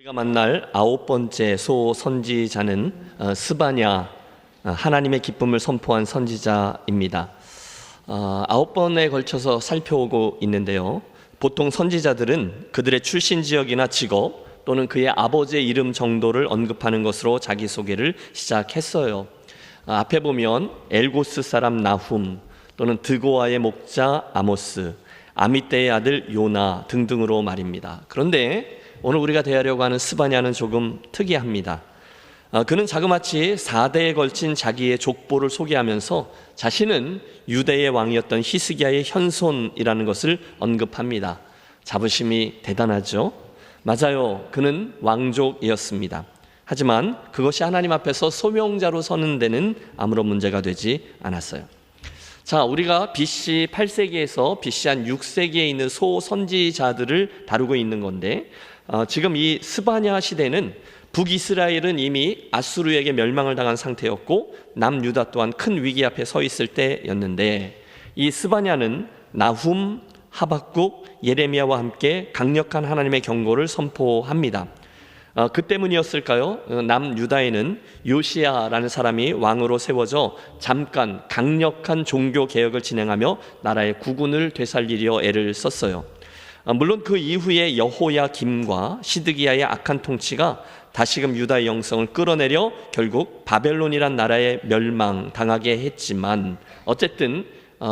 우리가 만날 9번째 소선지자는 스바냐, 하나님의 기쁨을 선포한 선지자입니다. 9번에 걸쳐서 살펴오고 있는데요. 보통 선지자들은 그들의 출신 지역이나 직업 또는 그의 아버지의 이름 정도를 언급하는 것으로 자기소개를 시작했어요. 앞에 보면 엘고스 사람 나훔 또는 드고아의 목자 아모스, 아미떼의 아들 요나 등등으로 말입니다. 그런데 오늘 우리가 대하려고 하는 스바냐는 조금 특이합니다. 그는 자그마치 4대에 걸친 자기의 족보를 소개하면서 자신은 유대의 왕이었던 히스기야의 현손이라는 것을 언급합니다. 자부심이 대단하죠? 맞아요. 그는 왕족이었습니다. 하지만 그것이 하나님 앞에서 소명자로 서는 데는 아무런 문제가 되지 않았어요. 자, 우리가 BC 8세기에서 BC 한 6세기에 있는 소선지자들을 다루고 있는 건데 지금 이 스바냐 시대는 북이스라엘은 이미 아수르에게 멸망을 당한 상태였고 남유다 또한 큰 위기 앞에 서 있을 때였는데 이 스바냐는 나훔, 하박국, 예레미야와 함께 강력한 하나님의 경고를 선포합니다. 그 때문이었을까요? 남유다에는 요시야라는 사람이 왕으로 세워져 잠깐 강력한 종교 개혁을 진행하며 나라의 국운을 되살리려 애를 썼어요. 물론 그 이후에 여호야김과 시드기야의 악한 통치가 다시금 유다의 영성을 끌어내려 결국 바벨론이란 나라에 멸망당하게 했지만 어쨌든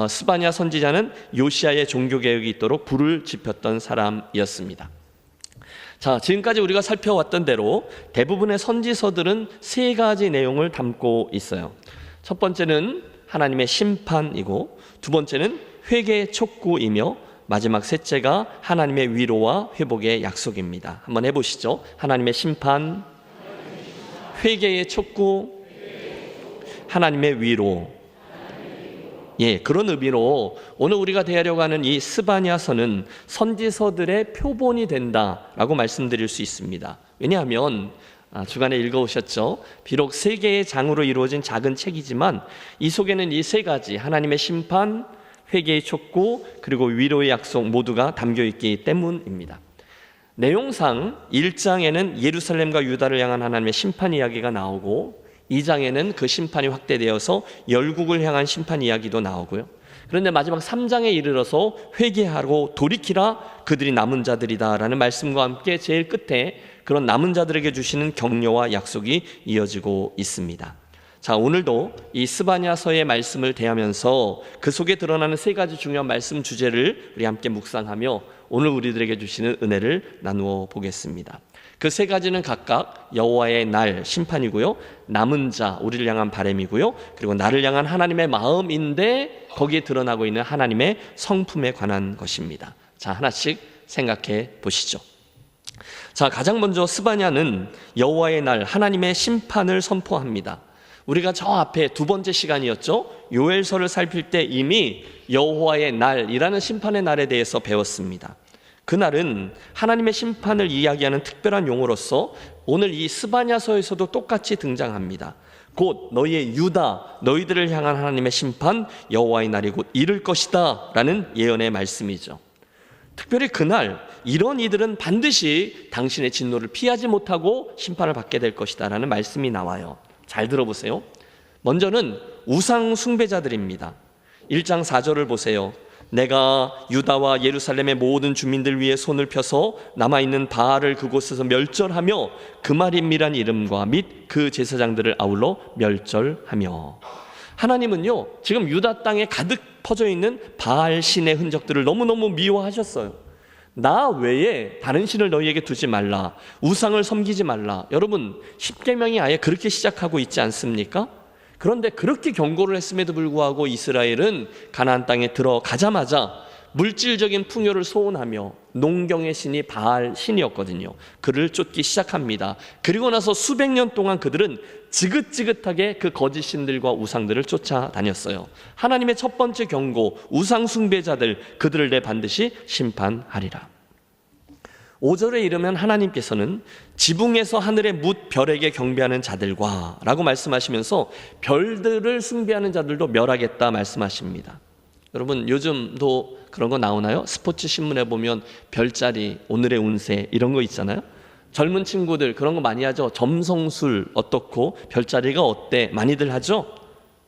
스바냐 선지자는 요시야의 종교개혁이 있도록 불을 지폈던 사람이었습니다. 자, 지금까지 우리가 살펴왔던 대로 대부분의 선지서들은 세 가지 내용을 담고 있어요. 첫 번째는 하나님의 심판이고, 두 번째는 회개의 촉구이며, 마지막 셋째가 하나님의 위로와 회복의 약속입니다. 한번 해보시죠. 하나님의 심판, 회개의 촉구, 하나님의 위로. 그런 의미로 오늘 우리가 대하려고 하는 이 스바냐서는 선지서들의 표본이 된다라고 말씀드릴 수 있습니다. 왜냐하면 주간에 읽어오셨죠? 비록 세 개의 장으로 이루어진 작은 책이지만 이 속에는 이 세 가지 하나님의 심판, 회개의 촉구, 그리고 위로의 약속 모두가 담겨있기 때문입니다. 내용상 1장에는 예루살렘과 유다를 향한 하나님의 심판 이야기가 나오고 2장에는 그 심판이 확대되어서 열국을 향한 심판 이야기도 나오고요. 그런데 마지막 3장에 이르러서 회개하고 돌이키라 그들이 남은 자들이다 라는 말씀과 함께 제일 끝에 그런 남은 자들에게 주시는 격려와 약속이 이어지고 있습니다. 자, 오늘도 이 스바냐서의 말씀을 대하면서 그 속에 드러나는 세 가지 중요한 말씀 주제를 우리 함께 묵상하며 오늘 우리들에게 주시는 은혜를 나누어 보겠습니다. 그 세 가지는 각각 여호와의 날 심판이고요, 남은 자 우리를 향한 바람이고요, 그리고 나를 향한 하나님의 마음인데 거기에 드러나고 있는 하나님의 성품에 관한 것입니다. 자, 하나씩 생각해 보시죠. 자, 가장 먼저 스바냐는 여호와의 날 하나님의 심판을 선포합니다. 우리가 저 앞에 두 번째 시간이었죠. 요엘서를 살필 때 이미 여호와의 날이라는 심판의 날에 대해서 배웠습니다. 그날은 하나님의 심판을 이야기하는 특별한 용어로서 오늘 이 스바냐서에서도 똑같이 등장합니다. 곧 너희의 유다, 너희들을 향한 하나님의 심판, 여호와의 날이 곧 이를 것이다 라는 예언의 말씀이죠. 특별히 그날 이런 이들은 반드시 당신의 진노를 피하지 못하고 심판을 받게 될 것이다 라는 말씀이 나와요. 잘 들어보세요. 먼저는 우상 숭배자들입니다. 1장 4절을 보세요. 내가 유다와 예루살렘의 모든 주민들 위에 손을 펴서 남아있는 바알을 그곳에서 멸절하며 그마림이란 이름과 및 그 제사장들을 아울러 멸절하며. 하나님은요 지금 유다 땅에 가득 퍼져 있는 바알 신의 흔적들을 너무너무 미워하셨어요. 나 외에 다른 신을 너희에게 두지 말라, 우상을 섬기지 말라. 여러분, 십계명이 아예 그렇게 시작하고 있지 않습니까? 그런데 그렇게 경고를 했음에도 불구하고 이스라엘은 가나안 땅에 들어가자마자 물질적인 풍요를 소원하며 농경의 신이 바알 신이었거든요. 그를 쫓기 시작합니다. 그리고 나서 수백 년 동안 그들은 지긋지긋하게 그 거짓 신들과 우상들을 쫓아다녔어요. 하나님의 첫 번째 경고, 우상 숭배자들 그들을 내 반드시 심판하리라. 5절에 이르면 하나님께서는 지붕에서 하늘의 뭇 별에게 경배하는 자들과 라고 말씀하시면서 별들을 숭배하는 자들도 멸하겠다 말씀하십니다. 여러분, 요즘도 그런 거 나오나요? 스포츠 신문에 보면 별자리, 오늘의 운세 이런 거 있잖아요. 젊은 친구들 그런 거 많이 하죠. 점성술 어떻고 별자리가 어때 많이들 하죠.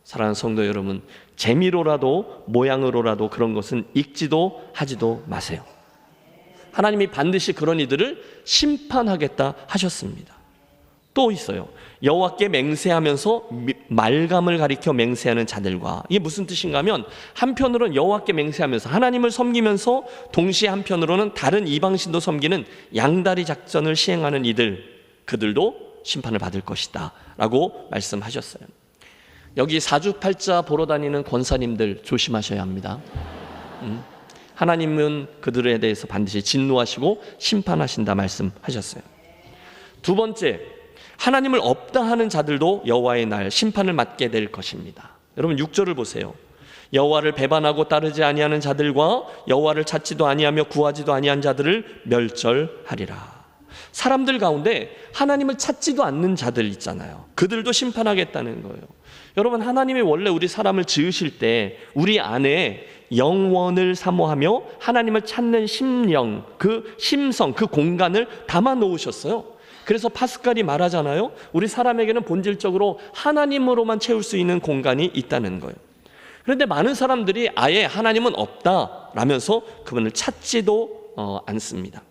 사랑하는 성도 여러분, 재미로라도 모양으로라도 그런 것은 읽지도 하지도 마세요. 하나님이 반드시 그런 이들을 심판하겠다 하셨습니다. 또 있어요. 여호와께 맹세하면서 말감을 가리켜 맹세하는 자들과, 이게 무슨 뜻인가 하면 한편으로는 여호와께 맹세하면서 하나님을 섬기면서 동시에 한편으로는 다른 이방신도 섬기는 양다리 작전을 시행하는 이들, 그들도 심판을 받을 것이다 라고 말씀하셨어요. 여기 사주팔자 보러 다니는 권사님들 조심하셔야 합니다. 하나님은 그들에 대해서 반드시 진노하시고 심판하신다 말씀하셨어요. 두 번째, 하나님을 없다 하는 자들도 여호와의 날 심판을 맞게 될 것입니다. 여러분 6절을 보세요. 여호와를 배반하고 따르지 아니하는 자들과 여호와를 찾지도 아니하며 구하지도 아니한 자들을 멸절하리라. 사람들 가운데 하나님을 찾지도 않는 자들 있잖아요. 그들도 심판하겠다는 거예요. 여러분, 하나님이 원래 우리 사람을 지으실 때 우리 안에 영원을 사모하며 하나님을 찾는 심령, 그 심성, 그 공간을 담아 놓으셨어요. 그래서 파스칼이 말하잖아요. 우리 사람에게는 본질적으로 하나님으로만 채울 수 있는 공간이 있다는 거예요. 그런데 많은 사람들이 아예 하나님은 없다라면서 그분을 찾지도 않습니다.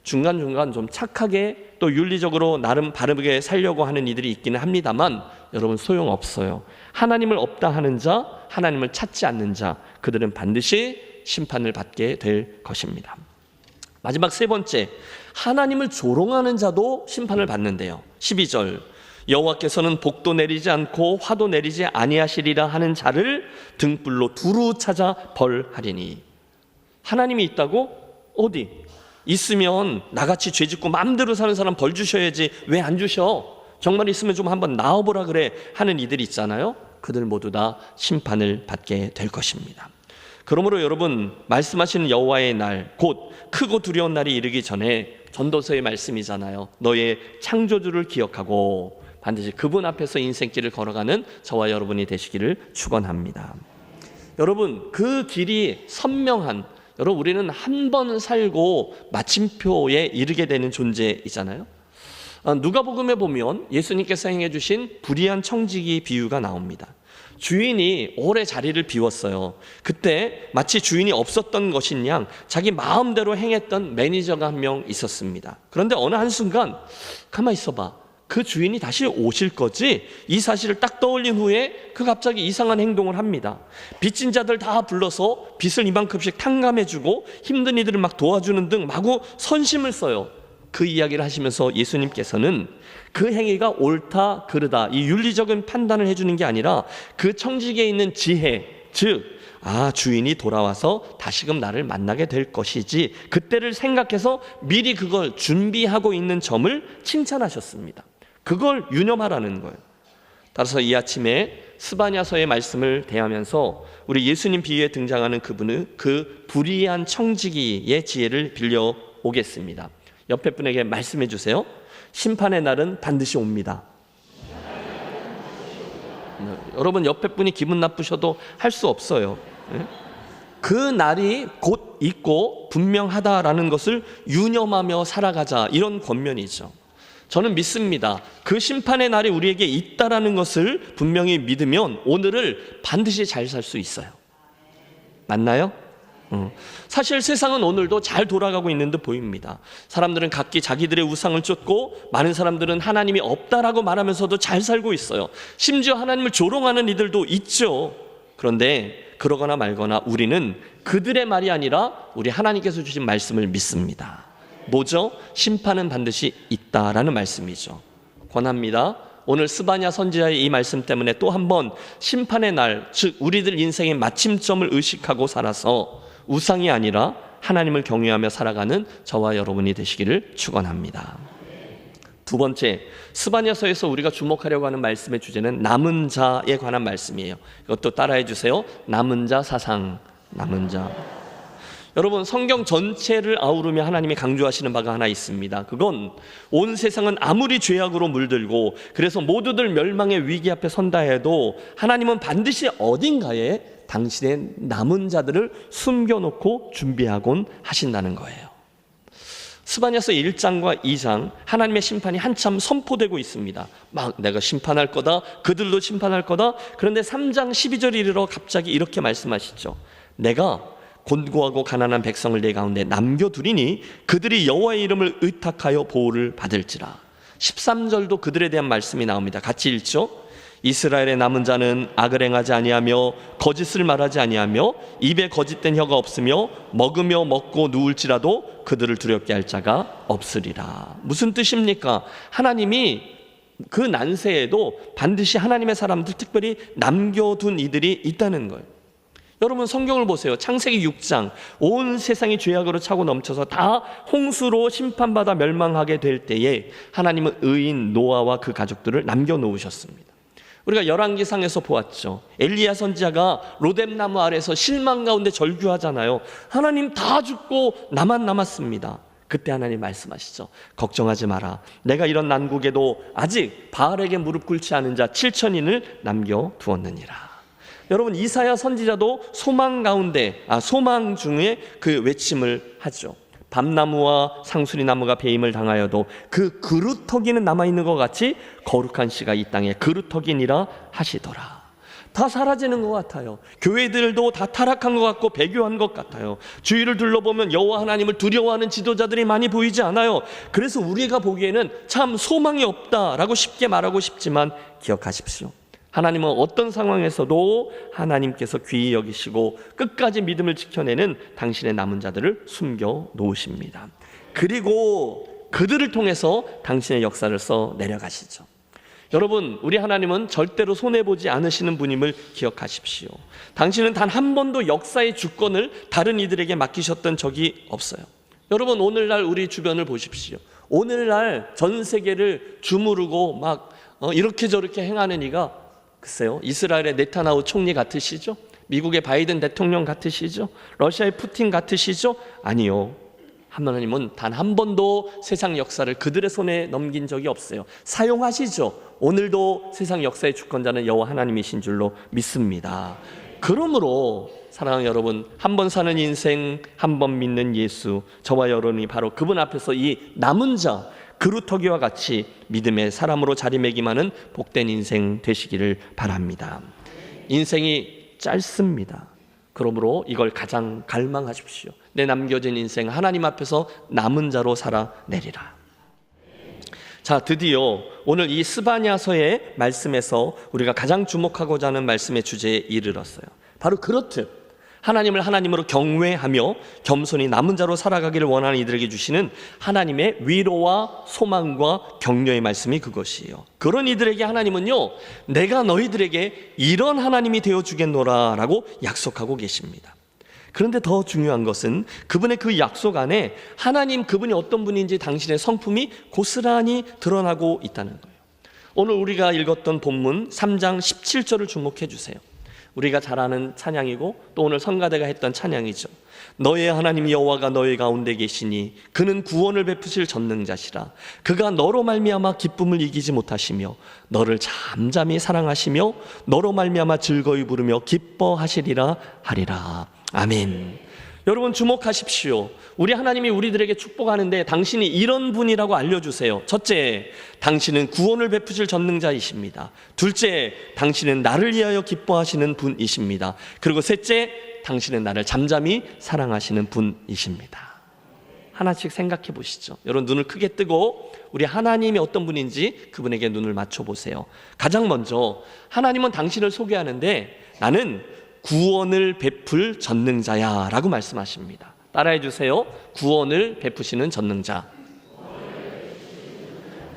중간중간 좀 착하게 또 윤리적으로 나름 바르게 살려고 하는 이들이 있기는 합니다만 여러분 소용없어요. 하나님을 없다 하는 자, 하나님을 찾지 않는 자, 그들은 반드시 심판을 받게 될 것입니다. 마지막 세 번째, 하나님을 조롱하는 자도 심판을 받는데요. 12절, 여호와께서는 복도 내리지 않고 화도 내리지 아니하시리라 하는 자를 등불로 두루 찾아 벌하리니. 하나님이 있다고? 어디? 있으면 나같이 죄짓고 마음대로 사는 사람 벌 주셔야지 왜 안 주셔? 정말 있으면 좀 한번 나와보라 그래 하는 이들 있잖아요. 그들 모두 다 심판을 받게 될 것입니다. 그러므로 여러분, 말씀하시는 여호와의 날, 곧 크고 두려운 날이 이르기 전에, 전도서의 말씀이잖아요. 너의 창조주를 기억하고 반드시 그분 앞에서 인생길을 걸어가는 저와 여러분이 되시기를 축원합니다. 여러분, 그 길이 선명한, 여러분 우리는 한 번 살고 마침표에 이르게 되는 존재이잖아요. 누가복음에 보면 예수님께서 행해 주신 불의한 청지기 비유가 나옵니다. 주인이 오래 자리를 비웠어요. 그때 마치 주인이 없었던 것인 양 자기 마음대로 행했던 매니저가 한 명 있었습니다. 그런데 어느 한순간 가만히 있어봐, 그 주인이 다시 오실 거지? 이 사실을 딱 떠올린 후에 그 갑자기 이상한 행동을 합니다. 빚진 자들 다 불러서 빚을 이만큼씩 탕감해주고 힘든 이들을 막 도와주는 등 마구 선심을 써요. 그 이야기를 하시면서 예수님께서는 그 행위가 옳다 그르다 이 윤리적인 판단을 해주는 게 아니라 그 청지기에 있는 지혜, 즉 주인이 돌아와서 다시금 나를 만나게 될 것이지, 그때를 생각해서 미리 그걸 준비하고 있는 점을 칭찬하셨습니다. 그걸 유념하라는 거예요. 따라서 이 아침에 스바냐서의 말씀을 대하면서 우리 예수님 비유에 등장하는 그분은 그 불의한 청지기의 지혜를 빌려 오겠습니다. 옆에 분에게 말씀해 주세요. 심판의 날은 반드시 옵니다. 여러분, 옆에 분이 기분 나쁘셔도 할 수 없어요. 그 날이 곧 있고 분명하다라는 것을 유념하며 살아가자, 이런 권면이죠. 저는 믿습니다. 그 심판의 날이 우리에게 있다라는 것을 분명히 믿으면 오늘을 반드시 잘 살 수 있어요. 맞나요? 사실 세상은 오늘도 잘 돌아가고 있는 듯 보입니다. 사람들은 각기 자기들의 우상을 쫓고, 많은 사람들은 하나님이 없다라고 말하면서도 잘 살고 있어요. 심지어 하나님을 조롱하는 이들도 있죠. 그런데 그러거나 말거나 우리는 그들의 말이 아니라 우리 하나님께서 주신 말씀을 믿습니다. 뭐죠? 심판은 반드시 있다라는 말씀이죠. 권합니다. 오늘 스바냐 선지자의 이 말씀 때문에 또 한 번 심판의 날, 즉 우리들 인생의 마침점을 의식하고 살아서 우상이 아니라 하나님을 경외하며 살아가는 저와 여러분이 되시기를 축원합니다. 두 번째, 스바냐서에서 우리가 주목하려고 하는 말씀의 주제는 남은 자에 관한 말씀이에요. 이것도 따라해 주세요. 남은 자 사상, 남은 자. 여러분, 성경 전체를 아우르며 하나님이 강조하시는 바가 하나 있습니다. 그건 온 세상은 아무리 죄악으로 물들고 그래서 모두들 멸망의 위기 앞에 선다 해도 하나님은 반드시 어딘가에 당신의 남은 자들을 숨겨놓고 준비하곤 하신다는 거예요. 스바냐서 1장과 2장 하나님의 심판이 한참 선포되고 있습니다. 막 내가 심판할 거다, 그들도 심판할 거다. 그런데 3장 12절 이르러 갑자기 이렇게 말씀하시죠. 내가 곤고하고 가난한 백성을 내 가운데 남겨두리니 그들이 여호와의 이름을 의탁하여 보호를 받을지라. 13절도 그들에 대한 말씀이 나옵니다. 같이 읽죠. 이스라엘의 남은 자는 악을 행하지 아니하며 거짓을 말하지 아니하며 입에 거짓된 혀가 없으며 먹으며 먹고 누울지라도 그들을 두렵게 할 자가 없으리라. 무슨 뜻입니까? 하나님이 그 난세에도 반드시 하나님의 사람들, 특별히 남겨둔 이들이 있다는 거예요. 여러분 성경을 보세요. 창세기 6장 온 세상이 죄악으로 차고 넘쳐서 다 홍수로 심판받아 멸망하게 될 때에 하나님은 의인 노아와 그 가족들을 남겨놓으셨습니다. 우리가 열왕기상에서 보았죠. 엘리야 선지자가 로뎀나무 아래서 실망 가운데 절규하잖아요. 하나님 다 죽고 나만 남았습니다. 그때 하나님 말씀하시죠. 걱정하지 마라. 내가 이런 난국에도 아직 바알에게 무릎 꿇지 않은 자 7천인을 남겨두었느니라. 여러분 이사야 선지자도 소망 가운데 소망 중에 그 외침을 하죠. 밤나무와 상수리나무가 배임을 당하여도 그 그루터기는 남아있는 것 같이 거룩한 씨가 이 땅에 그루터기니라 하시더라. 다 사라지는 것 같아요. 교회들도 다 타락한 것 같고 배교한 것 같아요. 주위를 둘러보면 여호와 하나님을 두려워하는 지도자들이 많이 보이지 않아요. 그래서 우리가 보기에는 참 소망이 없다라고 쉽게 말하고 싶지만 기억하십시오. 하나님은 어떤 상황에서도 하나님께서 귀히 여기시고 끝까지 믿음을 지켜내는 당신의 남은 자들을 숨겨 놓으십니다. 그리고 그들을 통해서 당신의 역사를 써 내려가시죠. 여러분 우리 하나님은 절대로 손해보지 않으시는 분임을 기억하십시오. 당신은 단 한 번도 역사의 주권을 다른 이들에게 맡기셨던 적이 없어요. 여러분 오늘날 우리 주변을 보십시오. 오늘날 전 세계를 주무르고 막 이렇게 저렇게 행하는 이가 글쎄요, 이스라엘의 네타냐후 총리 같으시죠? 미국의 바이든 대통령 같으시죠? 러시아의 푸틴 같으시죠? 아니요. 하나님은 단 한 번도 세상 역사를 그들의 손에 넘긴 적이 없어요. 사용하시죠. 오늘도 세상 역사의 주권자는 여호와 하나님이신 줄로 믿습니다. 그러므로 사랑하는 여러분, 한 번 사는 인생, 한 번 믿는 예수, 저와 여러분이 바로 그분 앞에서 이 남은 자 그루터기와 같이 믿음의 사람으로 자리매김하는 복된 인생 되시기를 바랍니다. 인생이 짧습니다. 그러므로 이걸 가장 갈망하십시오. 내 남겨진 인생 하나님 앞에서 남은 자로 살아내리라. 자, 드디어 오늘 이 스바냐서의 말씀에서 우리가 가장 주목하고자 하는 말씀의 주제에 이르렀어요. 바로 그렇듯 하나님을 하나님으로 경외하며 겸손히 남은 자로 살아가기를 원하는 이들에게 주시는 하나님의 위로와 소망과 격려의 말씀이 그것이에요. 그런 이들에게 하나님은요, 내가 너희들에게 이런 하나님이 되어주겠노라 라고 약속하고 계십니다. 그런데 더 중요한 것은 그분의 그 약속 안에 하나님 그분이 어떤 분인지 당신의 성품이 고스란히 드러나고 있다는 거예요. 오늘 우리가 읽었던 본문 3장 17절을 주목해 주세요. 우리가 잘 아는 찬양이고 또 오늘 성가대가 했던 찬양이죠. 너의 하나님 여호와가 너희 가운데 계시니 그는 구원을 베푸실 전능자시라. 그가 너로 말미암아 기쁨을 이기지 못하시며 너를 잠잠히 사랑하시며 너로 말미암아 즐거이 부르며 기뻐하시리라 하리라. 아멘. 여러분 주목하십시오. 우리 하나님이 우리들에게 축복하는데 당신이 이런 분이라고 알려주세요. 첫째, 당신은 구원을 베푸실 전능자이십니다. 둘째, 당신은 나를 위하여 기뻐하시는 분이십니다. 그리고 셋째, 당신은 나를 잠잠히 사랑하시는 분이십니다. 하나씩 생각해 보시죠. 여러분 눈을 크게 뜨고 우리 하나님이 어떤 분인지 그분에게 눈을 맞춰보세요. 가장 먼저 하나님은 당신을 소개하는데 나는 구원을 베풀 전능자야 라고 말씀하십니다. 따라해 주세요. 구원을 베푸시는 전능자.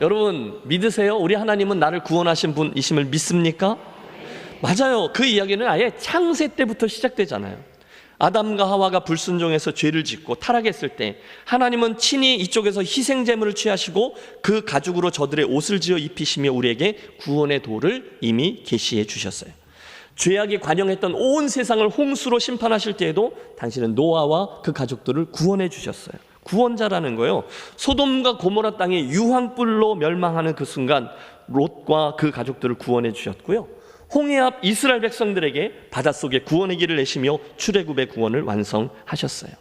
여러분 믿으세요? 우리 하나님은 나를 구원하신 분이심을 믿습니까? 맞아요. 그 이야기는 아예 창세 때부터 시작되잖아요. 아담과 하와가 불순종해서 죄를 짓고 타락했을 때 하나님은 친히 이쪽에서 희생제물을 취하시고 그 가죽으로 저들의 옷을 지어 입히시며 우리에게 구원의 도를 이미 계시해 주셨어요. 죄악이 관영했던 온 세상을 홍수로 심판하실 때에도 당신은 노아와 그 가족들을 구원해 주셨어요. 구원자라는 거예요. 소돔과 고모라 땅이 유황불로 멸망하는 그 순간 롯과 그 가족들을 구원해 주셨고요. 홍해 앞 이스라엘 백성들에게 바닷속에 구원의 길을 내시며 출애굽의 구원을 완성하셨어요.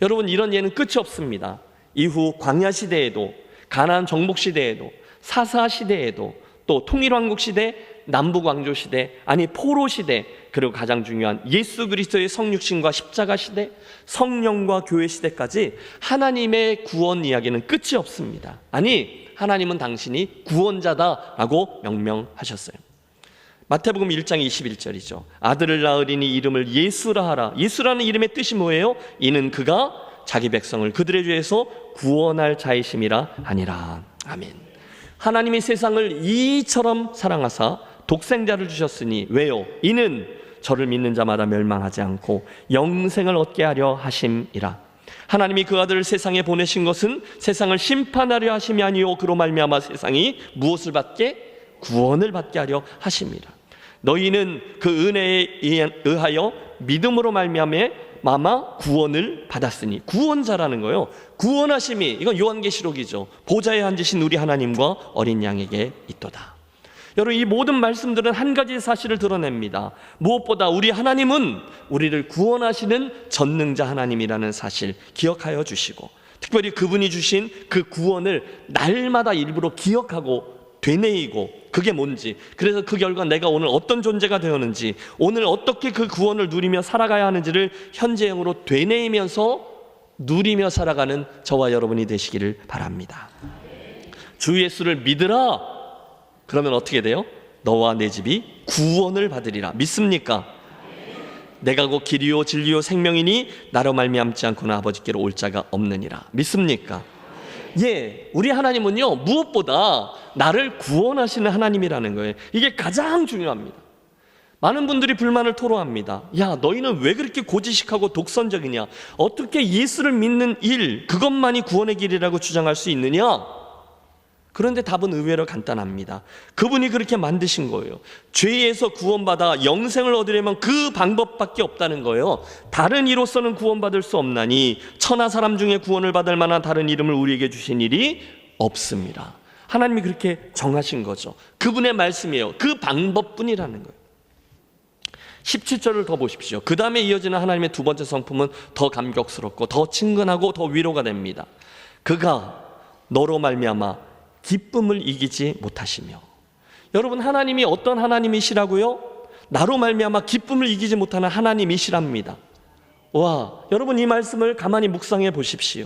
여러분 이런 예는 끝이 없습니다. 이후 광야 시대에도, 가나안 정복 시대에도, 사사 시대에도, 또 통일왕국 시대, 남북왕조 시대, 아니 포로 시대, 그리고 가장 중요한 예수 그리스도의 성육신과 십자가 시대, 성령과 교회 시대까지 하나님의 구원 이야기는 끝이 없습니다. 아니, 하나님은 당신이 구원자다라고 명명하셨어요. 마태복음 1장 21절이죠. 아들을 낳으리니 이름을 예수라 하라. 예수라는 이름의 뜻이 뭐예요? 이는 그가 자기 백성을 그들의 죄에서 구원할 자이심이라 하니라. 아멘. 하나님이 세상을 이처럼 사랑하사 독생자를 주셨으니 왜요? 이는 저를 믿는 자마다 멸망하지 않고 영생을 얻게 하려 하심이라. 하나님이 그 아들을 세상에 보내신 것은 세상을 심판하려 하심이 아니요 그로 말미암아 세상이 무엇을 받게? 구원을 받게 하려 하심이라. 너희는 그 은혜에 의하여 믿음으로 말미암아 구원을 받았으니, 구원자라는 거예요. 구원하심이, 이건 요한계시록이죠. 보좌에 앉으신 우리 하나님과 어린 양에게 있도다. 여러분, 이 모든 말씀들은 한 가지 사실을 드러냅니다. 무엇보다 우리 하나님은 우리를 구원하시는 전능자 하나님이라는 사실 기억하여 주시고, 특별히 그분이 주신 그 구원을 날마다 일부러 기억하고 되뇌이고, 그게 뭔지, 그래서 그 결과 내가 오늘 어떤 존재가 되었는지, 오늘 어떻게 그 구원을 누리며 살아가야 하는지를 현재형으로 되뇌이면서 누리며 살아가는 저와 여러분이 되시기를 바랍니다. 주 예수를 믿으라. 그러면 어떻게 돼요? 너와 내 집이 구원을 받으리라. 믿습니까? 내가 곧 길이요 진리요 생명이니 나로 말미암지 않고는 아버지께로 올 자가 없느니라. 믿습니까? 예, 우리 하나님은요, 무엇보다 나를 구원하시는 하나님이라는 거예요. 이게 가장 중요합니다. 많은 분들이 불만을 토로합니다. 야, 너희는 왜 그렇게 고지식하고 독선적이냐? 어떻게 예수를 믿는 일, 그것만이 구원의 길이라고 주장할 수 있느냐? 그런데 답은 의외로 간단합니다. 그분이 그렇게 만드신 거예요. 죄에서 구원받아 영생을 얻으려면 그 방법밖에 없다는 거예요. 다른 이로서는 구원받을 수 없나니 천하 사람 중에 구원을 받을 만한 다른 이름을 우리에게 주신 일이 없습니다. 하나님이 그렇게 정하신 거죠. 그분의 말씀이에요. 그 방법뿐이라는 거예요. 17절을 더 보십시오. 그 다음에 이어지는 하나님의 두 번째 성품은 더 감격스럽고 더 친근하고 더 위로가 됩니다. 그가 너로 말미암아 기쁨을 이기지 못하시며. 여러분, 하나님이 어떤 하나님이시라고요? 나로 말미암아 기쁨을 이기지 못하는 하나님이시랍니다. 와, 여러분, 이 말씀을 가만히 묵상해 보십시오.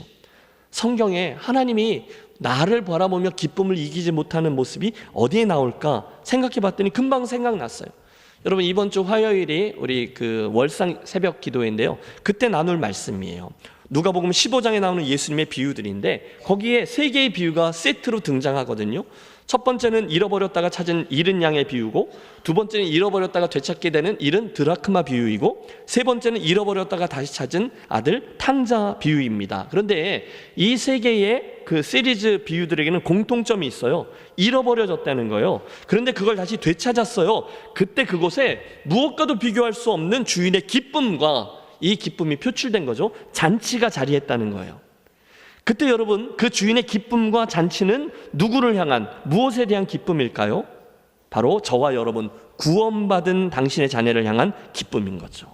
성경에 하나님이 나를 바라보며 기쁨을 이기지 못하는 모습이 어디에 나올까 생각해 봤더니 금방 생각났어요. 여러분, 이번 주 화요일이 우리 그 월상 새벽 기도회인데요, 그때 나눌 말씀이에요. 누가복음 15장에 나오는 예수님의 비유들인데 거기에 세 개의 비유가 세트로 등장하거든요. 첫 번째는 잃어버렸다가 찾은 잃은 양의 비유고, 두 번째는 잃어버렸다가 되찾게 되는 잃은 드라크마 비유이고, 세 번째는 잃어버렸다가 다시 찾은 아들 탕자 비유입니다. 그런데 이 세 개의 그 시리즈 비유들에게는 공통점이 있어요. 잃어버려졌다는 거예요. 그런데 그걸 다시 되찾았어요. 그때 그곳에 무엇과도 비교할 수 없는 주인의 기쁨과 이 기쁨이 표출된 거죠. 잔치가 자리했다는 거예요. 그때 여러분, 그 주인의 기쁨과 잔치는 누구를 향한, 무엇에 대한 기쁨일까요? 바로 저와 여러분, 구원받은 당신의 자녀를 향한 기쁨인 거죠.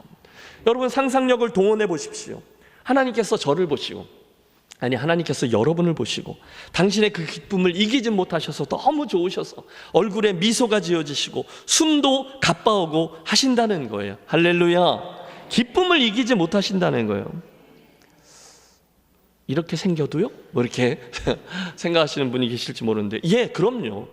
여러분, 상상력을 동원해 보십시오. 하나님께서 저를 보시고, 아니 하나님께서 여러분을 보시고 당신의 그 기쁨을 이기지 못하셔서 너무 좋으셔서 얼굴에 미소가 지어지시고 숨도 가빠오고 하신다는 거예요. 할렐루야. 기쁨을 이기지 못하신다는 거예요. 이렇게 생겨도요? 뭐 이렇게 생각하시는 분이 계실지 모르는데, 예, 그럼요.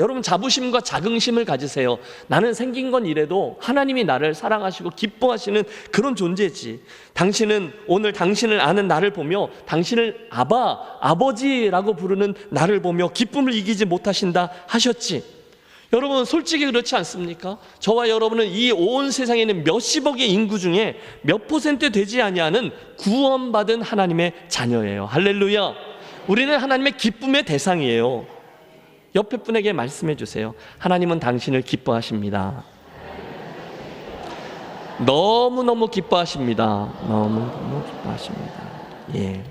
여러분, 자부심과 자긍심을 가지세요. 나는 생긴 건 이래도 하나님이 나를 사랑하시고 기뻐하시는 그런 존재지. 당신은 오늘 당신을 아는 나를 보며 당신을 아버지라고 부르는 나를 보며 기쁨을 이기지 못하신다 하셨지. 여러분, 솔직히 그렇지 않습니까? 저와 여러분은 이 온 세상에 있는 몇십억의 인구 중에 몇 퍼센트 되지 아니하는 구원받은 하나님의 자녀예요. 할렐루야. 우리는 하나님의 기쁨의 대상이에요. 옆에 분에게 말씀해 주세요. 하나님은 당신을 기뻐하십니다. 너무너무 기뻐하십니다. 너무너무 기뻐하십니다. 예,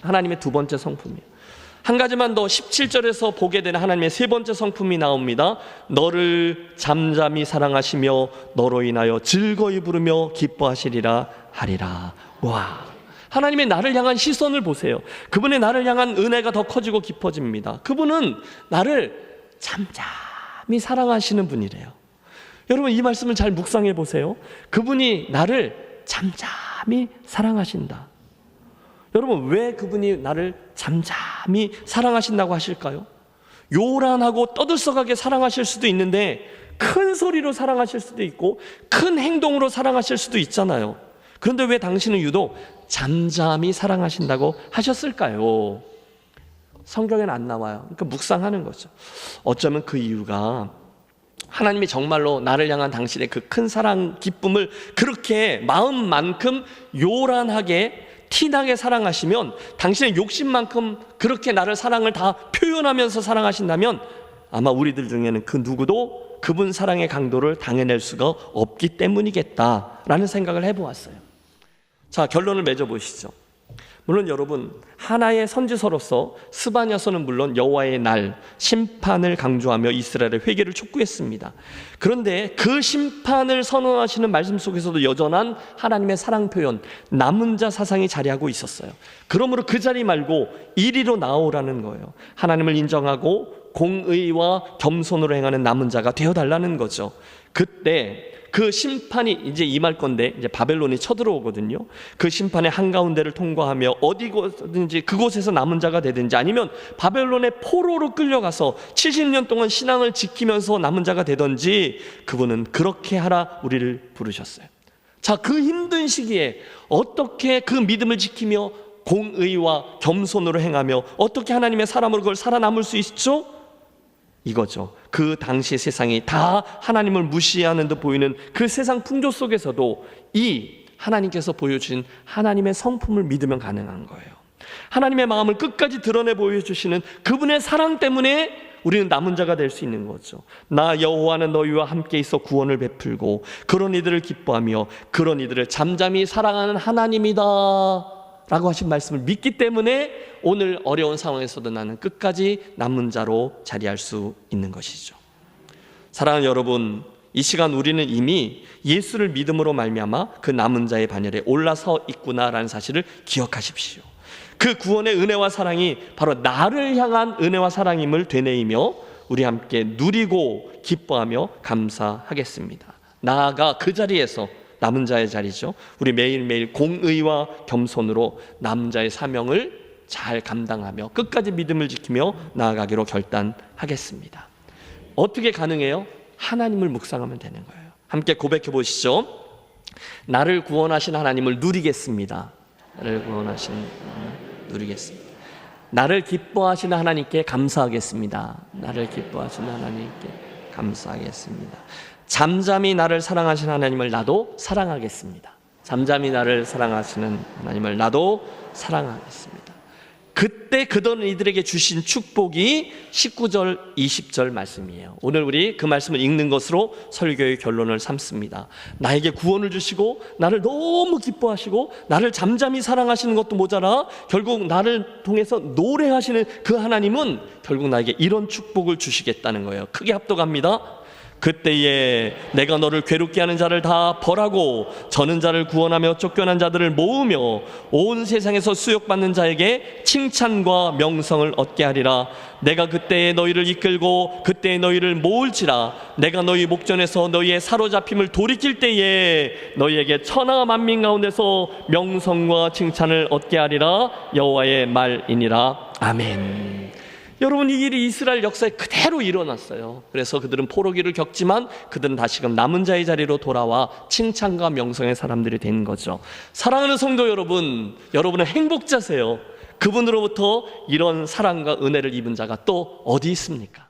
하나님의 두 번째 성품이에요. 한 가지만 더 17절에서 보게 되는 하나님의 세 번째 성품이 나옵니다. 너를 잠잠히 사랑하시며 너로 인하여 즐거이 부르며 기뻐하시리라 하리라. 와, 하나님의 나를 향한 시선을 보세요. 그분의 나를 향한 은혜가 더 커지고 깊어집니다. 그분은 나를 잠잠히 사랑하시는 분이래요. 여러분, 이 말씀을 잘 묵상해 보세요. 그분이 나를 잠잠히 사랑하신다. 여러분, 왜 그분이 나를 잠잠히 사랑하신다고 하실까요? 요란하고 떠들썩하게 사랑하실 수도 있는데 큰 소리로 사랑하실 수도 있고 큰 행동으로 사랑하실 수도 있잖아요. 그런데 왜 당신은 유독 잠잠히 사랑하신다고 하셨을까요? 성경에는 안 나와요. 그러니까 묵상하는 거죠. 어쩌면 그 이유가 하나님이 정말로 나를 향한 당신의 그 큰 사랑, 기쁨을 그렇게 마음만큼 요란하게 티나게 사랑하시면, 당신의 욕심만큼 그렇게 나를 사랑을 다 표현하면서 사랑하신다면 아마 우리들 중에는 그 누구도 그분 사랑의 강도를 당해낼 수가 없기 때문이겠다라는 생각을 해보았어요. 자, 결론을 맺어보시죠. 물론 여러분, 하나의 선지서로서 스바냐서는 물론 여호와의 날, 심판을 강조하며 이스라엘의 회개를 촉구했습니다. 그런데 그 심판을 선언하시는 말씀 속에서도 여전한 하나님의 사랑 표현, 남은 자 사상이 자리하고 있었어요. 그러므로 그 자리 말고 이리로 나오라는 거예요. 하나님을 인정하고 공의와 겸손으로 행하는 남은 자가 되어달라는 거죠. 그때 그 심판이 이제 임할 건데, 이제 바벨론이 쳐들어오거든요. 그 심판의 한가운데를 통과하며 어디든지 그곳에서 남은 자가 되든지, 아니면 바벨론의 포로로 끌려가서 70년 동안 신앙을 지키면서 남은 자가 되든지, 그분은 그렇게 하라 우리를 부르셨어요. 자, 그 힘든 시기에 어떻게 그 믿음을 지키며 공의와 겸손으로 행하며 어떻게 하나님의 사람으로 그걸 살아남을 수 있죠? 이거죠. 그 당시 세상이 다 하나님을 무시하는 듯 보이는 그 세상 풍조 속에서도 이 하나님께서 보여주신 하나님의 성품을 믿으면 가능한 거예요. 하나님의 마음을 끝까지 드러내 보여주시는 그분의 사랑 때문에 우리는 남은 자가 될 수 있는 거죠. 나 여호와는 너희와 함께 있어 구원을 베풀고 그런 이들을 기뻐하며 그런 이들을 잠잠히 사랑하는 하나님이다 라고 하신 말씀을 믿기 때문에 오늘 어려운 상황에서도 나는 끝까지 남은 자로 자리할 수 있는 것이죠. 사랑하는 여러분, 이 시간 우리는 이미 예수를 믿음으로 말미암아 그 남은 자의 반열에 올라서 있구나라는 사실을 기억하십시오. 그 구원의 은혜와 사랑이 바로 나를 향한 은혜와 사랑임을 되뇌이며 우리 함께 누리고 기뻐하며 감사하겠습니다. 나아가 그 자리에서, 남은 자의 자리죠, 우리 매일매일 공의와 겸손으로 남은 자의 사명을 잘 감당하며 끝까지 믿음을 지키며 나아가기로 결단하겠습니다. 어떻게 가능해요? 하나님을 묵상하면 되는 거예요. 함께 고백해 보시죠. 나를 구원하신 하나님을 누리겠습니다. 나를 구원하신 하나님을 누리겠습니다. 나를 기뻐하시는 하나님께 감사하겠습니다. 나를 기뻐하시는 하나님께 감사하겠습니다. 잠잠히 나를 사랑하시는 하나님을 나도 사랑하겠습니다. 잠잠히 나를 사랑하시는 하나님을 나도 사랑하겠습니다. 그때 그들은 이들에게 주신 축복이 19절 20절 말씀이에요. 오늘 우리 그 말씀을 읽는 것으로 설교의 결론을 삼습니다. 나에게 구원을 주시고 나를 너무 기뻐하시고 나를 잠잠히 사랑하시는 것도 모자라 결국 나를 통해서 노래하시는 그 하나님은 결국 나에게 이런 축복을 주시겠다는 거예요. 크게 합독합니다. 그때에 내가 너를 괴롭게 하는 자를 다 벌하고 저는 자를 구원하며 쫓겨난 자들을 모으며 온 세상에서 수욕받는 자에게 칭찬과 명성을 얻게 하리라. 내가 그때에 너희를 이끌고 그때에 너희를 모을지라. 내가 너희 목전에서 너희의 사로잡힘을 돌이킬 때에 너희에게 천하 만민 가운데서 명성과 칭찬을 얻게 하리라. 여호와의 말이니라. 아멘. 여러분, 이 일이 이스라엘 역사에 그대로 일어났어요. 그래서 그들은 포로기를 겪지만 그들은 다시금 남은 자의 자리로 돌아와 칭찬과 명성의 사람들이 된 거죠. 사랑하는 성도 여러분, 여러분은 행복자세요. 그분으로부터 이런 사랑과 은혜를 입은 자가 또 어디 있습니까?